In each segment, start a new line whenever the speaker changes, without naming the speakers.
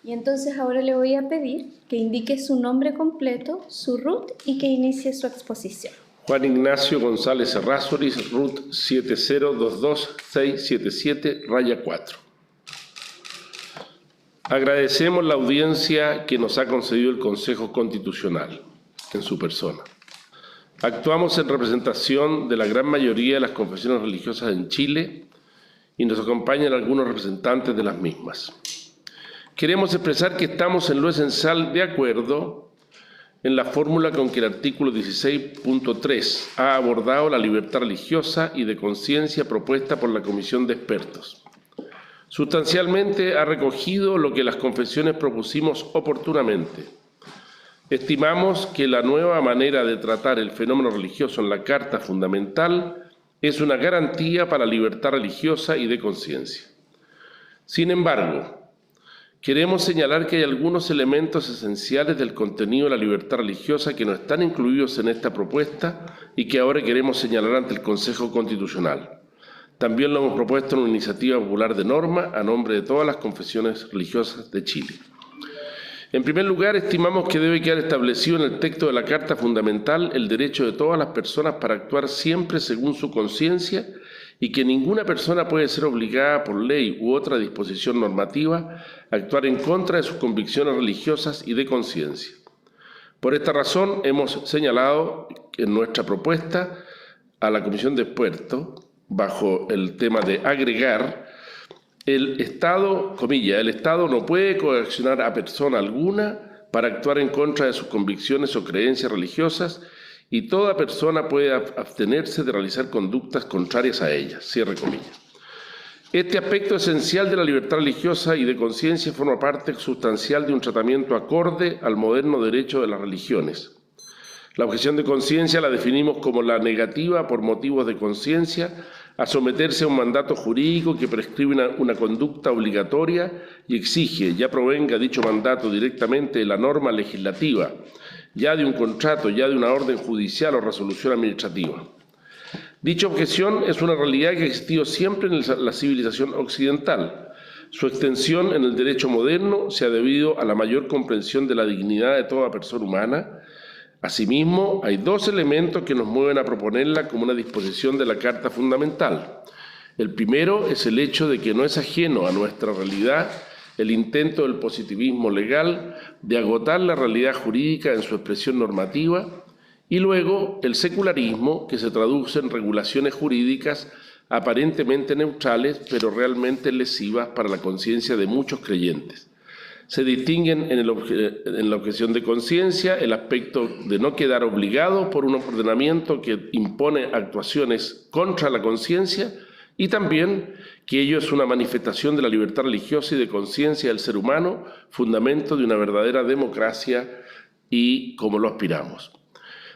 Y entonces ahora le voy a pedir que indique su nombre completo, su RUT y que inicie su exposición.
Juan Ignacio González Errázuriz, RUT 7022677-4. Agradecemos la audiencia que nos ha concedido el Consejo Constitucional en su persona. Actuamos en representación de la gran mayoría de las confesiones religiosas en Chile y nos acompañan algunos representantes de las mismas. Queremos expresar que estamos en lo esencial de acuerdo en la fórmula con que el artículo 16.3 ha abordado la libertad religiosa y de conciencia propuesta por la Comisión de Expertos. Sustancialmente ha recogido lo que las confesiones propusimos oportunamente. Estimamos que la nueva manera de tratar el fenómeno religioso en la Carta Fundamental es una garantía para la libertad religiosa y de conciencia. Sin embargo, queremos señalar que hay algunos elementos esenciales del contenido de la libertad religiosa que no están incluidos en esta propuesta y que ahora queremos señalar ante el Consejo Constitucional. También lo hemos propuesto en una iniciativa popular de norma a nombre de todas las confesiones religiosas de Chile. En primer lugar, estimamos que debe quedar establecido en el texto de la Carta Fundamental el derecho de todas las personas para actuar siempre según su conciencia y que ninguna persona puede ser obligada por ley u otra disposición normativa a actuar en contra de sus convicciones religiosas y de conciencia. Por esta razón, hemos señalado en nuestra propuesta a la Comisión de Expertos, bajo el tema de agregar, el Estado no puede coaccionar a persona alguna para actuar en contra de sus convicciones o creencias religiosas y toda persona puede abstenerse de realizar conductas contrarias a ellas. Cierre comillas. Este aspecto esencial de la libertad religiosa y de conciencia forma parte sustancial de un tratamiento acorde al moderno derecho de las religiones. La objeción de conciencia la definimos como la negativa por motivos de conciencia a someterse a un mandato jurídico que prescribe una conducta obligatoria y exige, ya provenga dicho mandato directamente de la norma legislativa, ya de un contrato, ya de una orden judicial o resolución administrativa. Dicha objeción es una realidad que ha existido siempre en la civilización occidental. Su extensión en el derecho moderno se ha debido a la mayor comprensión de la dignidad de toda persona humana. Asimismo, hay dos elementos que nos mueven a proponerla como una disposición de la Carta Fundamental. El primero es el hecho de que no es ajeno a nuestra realidad el intento del positivismo legal de agotar la realidad jurídica en su expresión normativa y luego el secularismo que se traduce en regulaciones jurídicas aparentemente neutrales pero realmente lesivas para la conciencia de muchos creyentes. Se distinguen en la objeción de conciencia el aspecto de no quedar obligado por un ordenamiento que impone actuaciones contra la conciencia y también que ello es una manifestación de la libertad religiosa y de conciencia del ser humano, fundamento de una verdadera democracia y como lo aspiramos.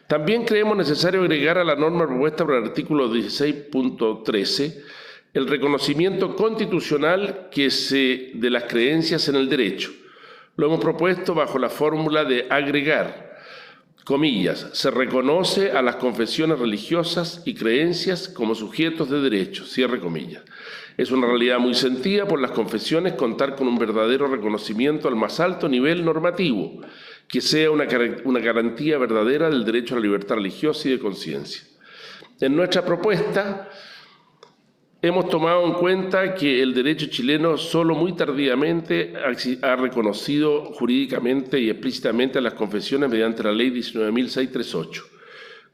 También creemos necesario agregar a la norma propuesta por el artículo 16.13 el reconocimiento constitucional de las creencias en el derecho. Lo hemos propuesto bajo la fórmula de agregar, comillas, se reconoce a las confesiones religiosas y creencias como sujetos de derecho, cierre comillas. Es una realidad muy sentida por las confesiones contar con un verdadero reconocimiento al más alto nivel normativo, que sea una garantía verdadera del derecho a la libertad religiosa y de conciencia. En nuestra propuesta hemos tomado en cuenta que el derecho chileno solo muy tardíamente ha reconocido jurídicamente y explícitamente a las confesiones mediante la Ley 19.638.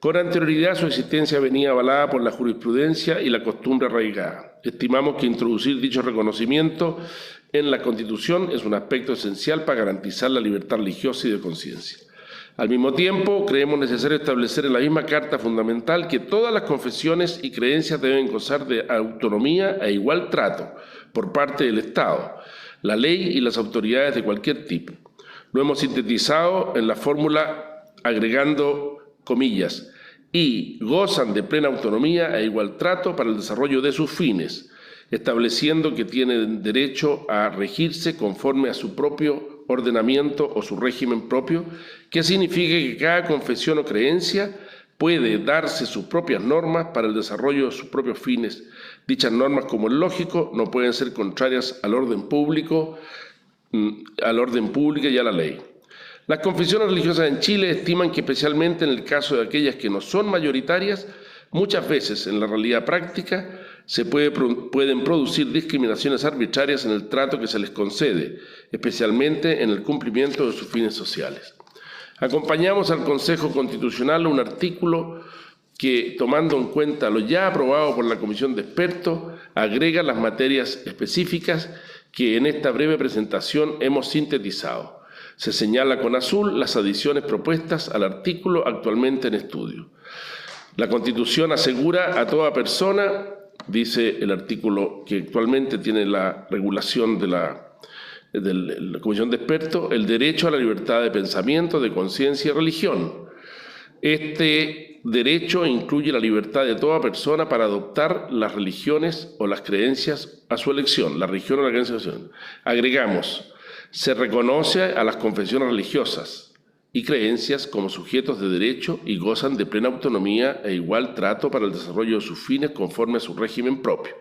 Con anterioridad su existencia venía avalada por la jurisprudencia y la costumbre arraigada. Estimamos que introducir dicho reconocimiento en la Constitución es un aspecto esencial para garantizar la libertad religiosa y de conciencia. Al mismo tiempo, creemos necesario establecer en la misma Carta Fundamental que todas las confesiones y creencias deben gozar de autonomía e igual trato por parte del Estado, la ley y las autoridades de cualquier tipo. Lo hemos sintetizado en la fórmula agregando comillas, y gozan de plena autonomía e igual trato para el desarrollo de sus fines, estableciendo que tienen derecho a regirse conforme a su propio ordenamiento o su régimen propio, que significa que cada confesión o creencia puede darse sus propias normas para el desarrollo de sus propios fines. Dichas normas, como es lógico, no pueden ser contrarias al orden público al orden público y a la ley. Las confesiones religiosas en Chile estiman que, especialmente en el caso de aquellas que no son mayoritarias, muchas veces en la realidad práctica se pueden producir discriminaciones arbitrarias en el trato que se les concede, especialmente en el cumplimiento de sus fines sociales. Acompañamos al Consejo Constitucional un artículo que, tomando en cuenta lo ya aprobado por la Comisión de Expertos, agrega las materias específicas que en esta breve presentación hemos sintetizado. Se señala con azul las adiciones propuestas al artículo actualmente en estudio. La Constitución asegura a toda persona, dice el artículo que actualmente tiene la regulación de la Comisión de Expertos, el derecho a la libertad de pensamiento, de conciencia y religión. Este derecho incluye la libertad de toda persona para adoptar las religiones o las creencias a su elección, la religión o la creencia a su elección. Agregamos, se reconoce a las confesiones religiosas y creencias como sujetos de derecho y gozan de plena autonomía e igual trato para el desarrollo de sus fines conforme a su régimen propio.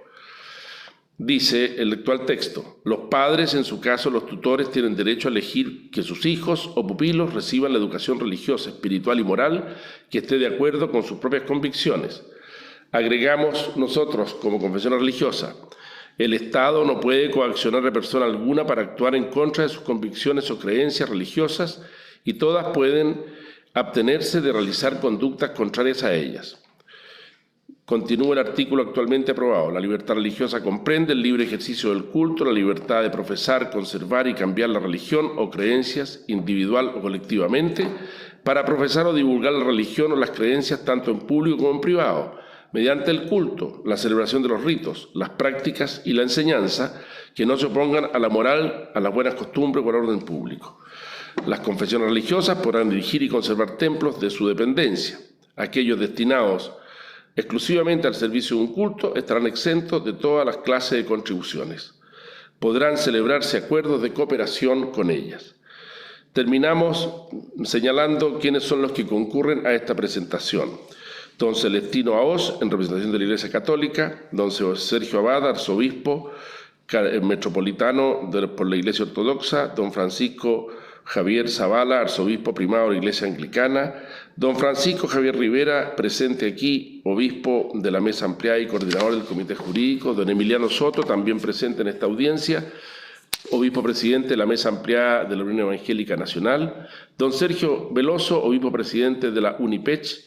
Dice el actual texto, los padres, en su caso los tutores, tienen derecho a elegir que sus hijos o pupilos reciban la educación religiosa, espiritual y moral que esté de acuerdo con sus propias convicciones. Agregamos nosotros, como confesión religiosa, el Estado no puede coaccionar a persona alguna para actuar en contra de sus convicciones o creencias religiosas y todas pueden abstenerse de realizar conductas contrarias a ellas. Continúa el artículo actualmente aprobado. La libertad religiosa comprende el libre ejercicio del culto, la libertad de profesar, conservar y cambiar la religión o creencias individual o colectivamente para profesar o divulgar la religión o las creencias tanto en público como en privado, mediante el culto, la celebración de los ritos, las prácticas y la enseñanza que no se opongan a la moral, a las buenas costumbres o al orden público. Las confesiones religiosas podrán dirigir y conservar templos de su dependencia. Aquellos destinados exclusivamente al servicio de un culto estarán exentos de todas las clases de contribuciones. Podrán celebrarse acuerdos de cooperación con ellas. Terminamos señalando quiénes son los que concurren a esta presentación. Don Celestino Aoz, en representación de la Iglesia Católica, don Sergio Abad, arzobispo metropolitano por la Iglesia Ortodoxa, don Francisco Javier Zavala, arzobispo primado de la Iglesia Anglicana, don Francisco Javier Rivera, presente aquí, obispo de la Mesa Ampliada y coordinador del Comité Jurídico, don Emiliano Soto, también presente en esta audiencia, obispo presidente de la Mesa Ampliada de la Unión Evangélica Nacional, don Sergio Veloso, obispo presidente de la UNIPECH,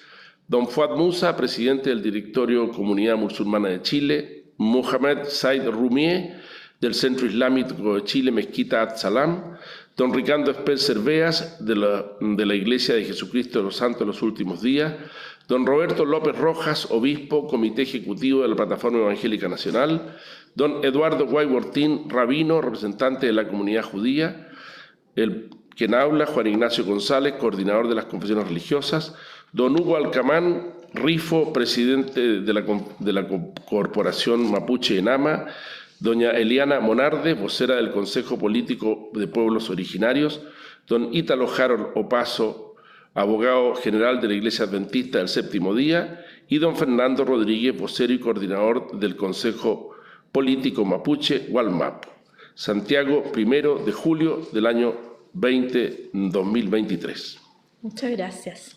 don Fuad Musa, presidente del Directorio Comunidad Musulmana de Chile, Mohamed Said Rumié, del Centro Islámico de Chile, Mezquita At-Salam, don Ricardo Spencer Veas, de la Iglesia de Jesucristo de los Santos de los Últimos Días, don Roberto López Rojas, obispo, Comité Ejecutivo de la Plataforma Evangélica Nacional, don Eduardo Guaywortín, rabino, representante de la comunidad judía, quien habla, Juan Ignacio González, coordinador de las confesiones religiosas, don Hugo Alcamán, Rifo, presidente de la Corporación Mapuche Enama, doña Eliana Monarde, vocera del Consejo Político de Pueblos Originarios, don Ítalo Harold Opaso, abogado general de la Iglesia Adventista del Séptimo Día, y don Fernando Rodríguez, vocero y coordinador del Consejo Político Mapuche, Walmap. Santiago, 1 de julio del año 2023.
Muchas gracias.